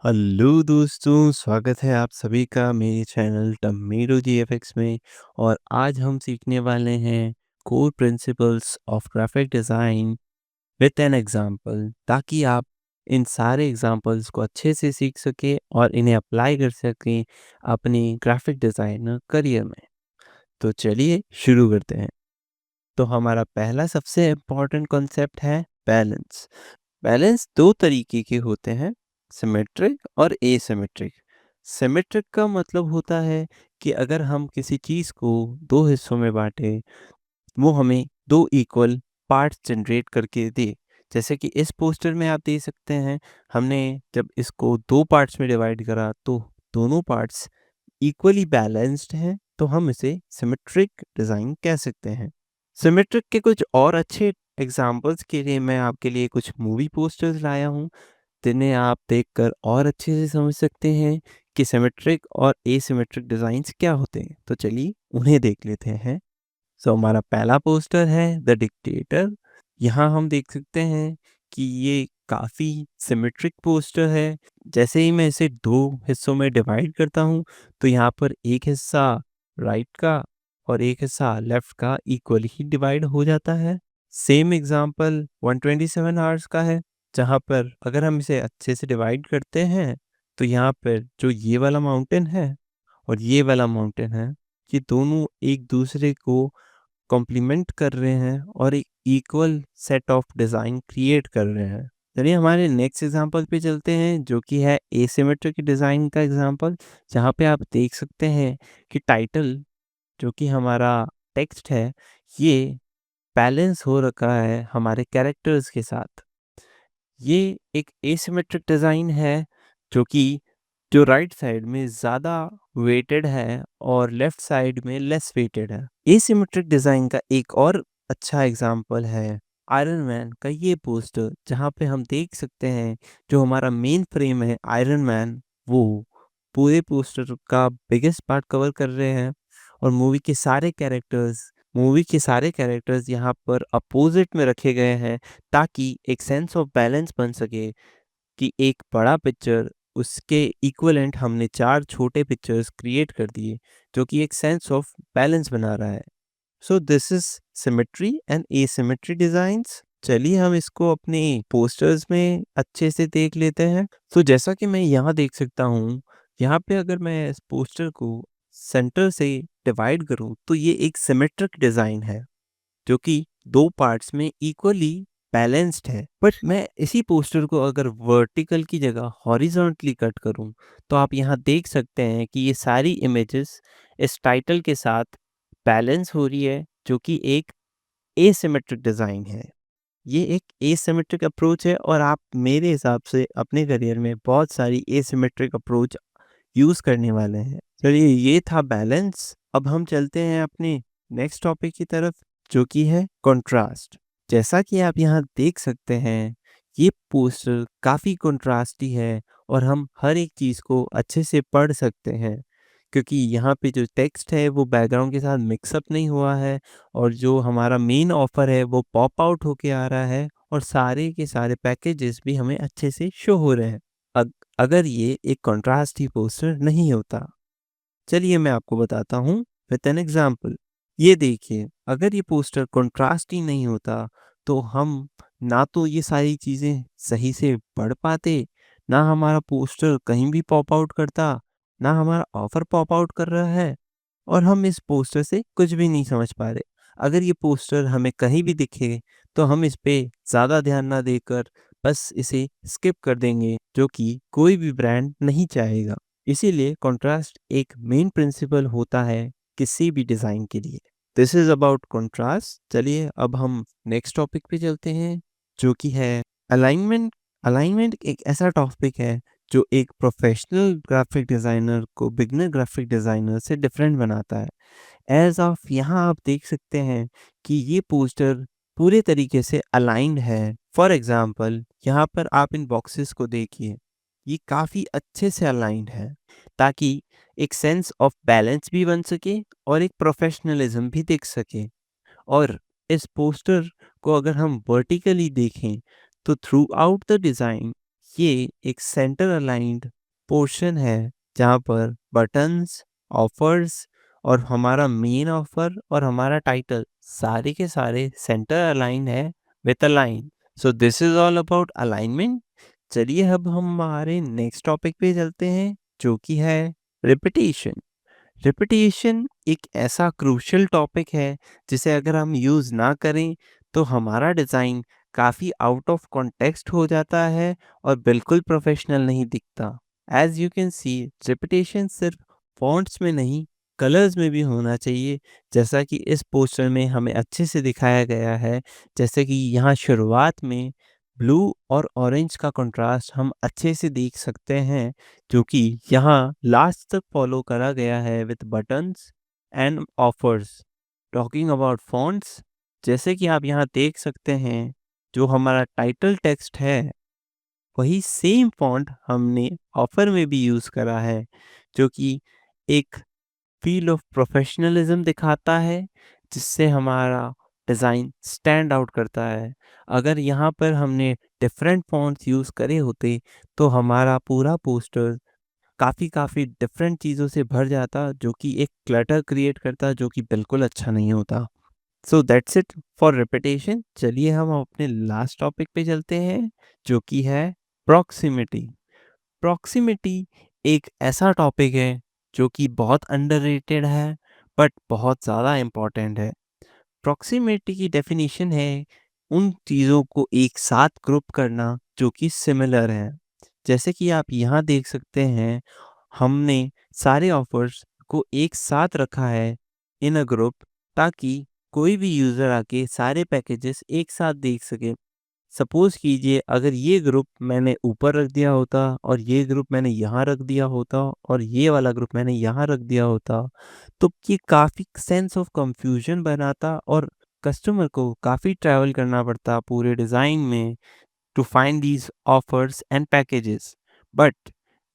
Hello दोस्तों, स्वागत है आप सभी का मेरे चैनल टमेटो जीएफएक्स में। और आज हम सीखने वाले हैं core principles of graphic design with an example, ताकि आप इन सारे एग्जांपल्स को अच्छे से सीख सकें और इन्हें अप्लाई कर सकें अपनी ग्राफिक डिज़ाइनर करियर में। तो चलिए शुरू करते हैं। तो हमारा पहला सबसे इम्पोर्टेंट कॉन्सेप्ट है बैलेंस। बैलेंस दो तरीके के होते हैं, सिमेट्रिक और एसिमेट्रिक। सिमेट्रिक का मतलब होता है कि अगर हम किसी चीज़ को दो हिस्सों में बांटें, वो हमें दो इक्वल पार्ट्स जनरेट करके दे। जैसे कि इस पोस्टर में आप देख सकते हैं, हमने जब इसको दो पार्ट्स में डिवाइड करा तो दोनों पार्ट्स इक्वली बैलेंस्ड हैं, तो हम इसे सिमेट्रिक डिज़ाइन कह सकते हैं। सिमेट्रिक के कुछ और अच्छे एग्जाम्पल्स के लिए मैं आपके लिए कुछ मूवी पोस्टर्स लाया हूँ, जिन्हें आप देखकर और अच्छे से समझ सकते हैं कि सिमेट्रिक और एसिमेट्रिक डिज़ाइंस क्या होते हैं। तो चलिए उन्हें देख लेते हैं। सो हमारा पहला पोस्टर है द डिक्टेटर। यहाँ हम देख सकते हैं कि ये काफ़ी सिमेट्रिक पोस्टर है। जैसे ही मैं इसे दो हिस्सों में डिवाइड करता हूँ, तो यहाँ पर एक हिस्सा राइट का और एक हिस्सा लेफ्ट का इक्वली ही डिवाइड हो जाता है। सेम एग्जांपल 127 आवर्स का है, जहाँ पर अगर हम इसे अच्छे से डिवाइड करते हैं, तो यहाँ पर जो ये वाला माउंटेन है और ये वाला माउंटेन है, ये दोनों एक दूसरे को कॉम्प्लीमेंट कर रहे हैं और एक equal set of design create कर रहे हैं। चलिए हमारे नेक्स्ट एग्जांपल पे चलते हैं, जो कि है एसिमेट्रिक डिज़ाइन का एग्जांपल, जहाँ पे आप देख सकते हैं कि टाइटल, जो कि हमारा टेक्स्ट है, ये बैलेंस हो रखा है हमारे कैरेक्टर्स के साथ। ये एक एसिमेट्रिक डिज़ाइन है, जो कि जो राइट साइड में ज़्यादा वेटेड है और लेफ्ट साइड में लेस वेटेड है। एसिमेट्रिक डिज़ाइन का एक और अच्छा एग्जांपल है आयरन मैन का ये पोस्टर, जहाँ पे हम देख सकते हैं जो हमारा मेन फ्रेम है आयरन मैन, वो पूरे पोस्टर का बिगेस्ट पार्ट कवर कर रहे हैं। और मूवी के सारे कैरेक्टर्स यहाँ पर अपोजिट में रखे गए हैं, ताकि एक सेंस ऑफ बैलेंस बन सके कि एक बड़ा पिक्चर उसके इक्विवेलेंट हमने 4 छोटे पिक्चर्स क्रिएट कर दिए, जो कि एक सेंस ऑफ बैलेंस बना रहा है। सो this is symmetry and asymmetry designs. चलिए हम इसको अपने पोस्टर्स में अच्छे से देख लेते हैं। तो जैसा कि मैं यहाँ देख सकता हूँ, यहाँ पे अगर मैं इस पोस्टर को सेंटर से डिवाइड करूँ, तो ये एक सिमेट्रिक डिज़ाइन है, जो कि दो पार्ट्स में इक्वली बैलेंस्ड है। बट मैं इसी पोस्टर को अगर वर्टिकल की जगह हॉरिजॉन्टली कट करूं, तो आप यहाँ देख सकते हैं कि ये सारी इमेजेस इस टाइटल के साथ बैलेंस हो रही है, जो कि एक एसिमेट्रिक डिज़ाइन है। ये एक एसिमेट्रिक अप्रोच है, और आप मेरे हिसाब से अपने करियर में बहुत सारी एसिमेट्रिक अप्रोच यूज़ करने वाले हैं। चलिए ये था बैलेंस। अब हम चलते हैं अपने नेक्स्ट टॉपिक की तरफ, जो कि है कंट्रास्ट। जैसा कि आप यहाँ देख सकते हैं, ये पोस्टर काफ़ी कंट्रास्टी है और हम हर एक चीज़ को अच्छे से पढ़ सकते हैं, क्योंकि यहाँ पे जो टेक्स्ट है वो बैकग्राउंड के साथ मिक्सअप नहीं हुआ है, और जो हमारा मेन ऑफर है वो पॉप आउट होके आ रहा है, और सारे के सारे पैकेजेस भी हमें अच्छे से शो हो रहे हैं। अगर ये एक कंट्रास्ट ही पोस्टर नहीं होता। चलिए मैं आपको बताता हूँ विद एन एग्जांपल। ये देखिए, अगर ये पोस्टर कंट्रास्ट ही नहीं होता, तो हम ना तो ये सारी चीज़ें सही से पढ़ पाते, ना हमारा पोस्टर कहीं भी पॉप आउट करता, ना हमारा ऑफर पॉप आउट कर रहा है, और हम इस पोस्टर से कुछ भी नहीं समझ पा रहे। अगर ये पोस्टर हमें कहीं भी दिखे, तो हम इस पे ज़्यादा ध्यान ना देकर बस इसे स्किप कर देंगे, जो कि कोई भी ब्रांड नहीं चाहेगा। इसीलिए कंट्रास्ट एक मेन प्रिंसिपल होता है किसी भी डिज़ाइन के लिए। This is about contrast. चलिए अब हम नेक्स्ट टॉपिक पे चलते हैं, जो कि है अलाइनमेंट। अलाइनमेंट एक ऐसा टॉपिक है जो एक प्रोफेशनल ग्राफिक डिज़ाइनर को बिगिनर ग्राफिक डिज़ाइनर से डिफरेंट बनाता है। एज़ ऑफ यहाँ आप देख सकते हैं कि ये पोस्टर पूरे तरीके से अलाइन्ड है। फॉर एग्ज़ाम्पल यहाँ पर आप इन बॉक्सेस को देखिए, ये काफ़ी अच्छे से अलाइन्ड है, ताकि एक सेंस ऑफ बैलेंस भी बन सके और एक प्रोफेशनलिज्म भी दिख सके। और इस पोस्टर को अगर हम वर्टिकली देखें, तो थ्रू आउट द डिज़ाइन ये एक सेंटर अलाइन्ड पोर्शन है जहाँ पर बटन्स, ऑफर्स और हमारा मेन ऑफर और हमारा टाइटल सारे के सारे सेंटर अलाइन है with a line. So this is all about alignment. चलिए अब हम हमारे नेक्स्ट टॉपिक पे चलते हैं जो कि है रिपीटेशन। रिपीटेशन एक ऐसा क्रूशियल टॉपिक है जिसे अगर हम यूज़ ना करें तो हमारा डिज़ाइन काफ़ी आउट ऑफ कॉन्टेक्स्ट हो जाता है और बिल्कुल प्रोफेशनल नहीं दिखता। As you can see, repetition सिर्फ फॉन्ट्स में नहीं, कलर्स में भी होना चाहिए, जैसा कि इस पोस्टर में हमें अच्छे से दिखाया गया है। जैसे कि यहाँ शुरुआत में ब्लू और ऑरेंज का कंट्रास्ट हम अच्छे से देख सकते हैं, जो कि यहाँ लास्ट तक फॉलो करा गया है with buttons and offers. Talking about fonts, जैसे कि आप यहाँ देख सकते हैं, जो हमारा टाइटल टेक्स्ट है वही सेम फॉन्ट हमने ऑफर में भी यूज़ करा है, जो कि एक फील ऑफ प्रोफेशनलिज्म दिखाता है, जिससे हमारा डिज़ाइन स्टैंड आउट करता है। अगर यहाँ पर हमने डिफरेंट फॉन्ट्स यूज़ करे होते तो हमारा पूरा पोस्टर काफ़ी काफ़ी डिफरेंट चीज़ों से भर जाता, जो कि एक क्लटर क्रिएट करता, जो कि बिल्कुल अच्छा नहीं होता। So that's it for repetition. चलिए हम अपने लास्ट टॉपिक पे चलते हैं जो कि है प्रॉक्सिमिटी। प्रॉक्सिमिटी एक ऐसा टॉपिक है जो कि बहुत अंडररेटेड है बट बहुत ज़्यादा इम्पोर्टेंट है। प्रॉक्सिमिटी की डेफिनेशन है उन चीज़ों को एक साथ ग्रुप करना जो कि सिमिलर हैं। जैसे कि आप यहाँ देख सकते हैं, हमने सारे ऑफर्स को एक साथ रखा है इन अ ग्रुप, ताकि कोई भी यूज़र आके सारे पैकेजेस एक साथ देख सके। सपोज़ कीजिए अगर ये ग्रुप मैंने ऊपर रख दिया होता और ये ग्रुप मैंने यहाँ रख दिया होता और ये वाला ग्रुप मैंने यहाँ रख दिया होता, तो ये काफ़ी सेंस ऑफ कंफ्यूजन बनाता और कस्टमर को काफ़ी ट्रैवल करना पड़ता पूरे डिज़ाइन में to find these offers and packages. But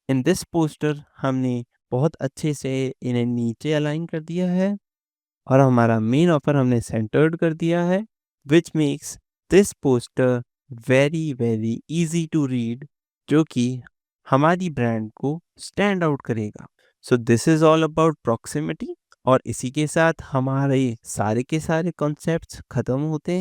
in this poster हमने बहुत अच्छे से इन्हें नीचे अलाइन कर दिया है और हमारा मेन ऑफर हमने सेंटर्ड कर दिया है, which makes this poster very very easy to read, जो कि हमारी ब्रांड को स्टैंड आउट करेगा। So this is all about proximity. और इसी के साथ हमारे सारे के सारे कॉन्सेप्ट्स ख़त्म होते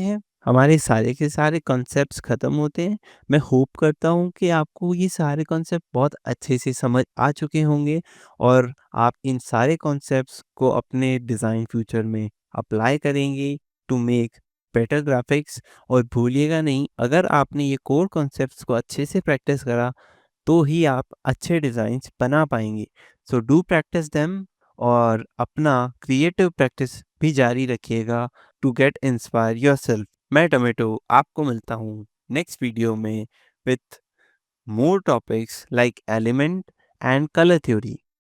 हैं। मैं होप करता हूँ कि आपको ये सारे कॉन्सेप्ट बहुत अच्छे से समझ आ चुके होंगे और आप इन सारे कॉन्सेप्ट्स को अपने डिज़ाइन फ्यूचर में अप्लाई करेंगे टू मेक बेटर ग्राफिक्स। और भूलिएगा नहीं, अगर आपने ये कोर कॉन्सेप्ट्स को अच्छे से प्रैक्टिस करा तो ही आप अच्छे डिज़ाइंस बना पाएंगे। सो डू प्रैक्टिस देम और अपना क्रिएटिव प्रैक्टिस भी जारी रखिएगा टू गेट इंस्पायर योरसेल्फ। मैं टोमेटो आपको मिलता हूँ नेक्स्ट वीडियो में with more topics like element and color theory.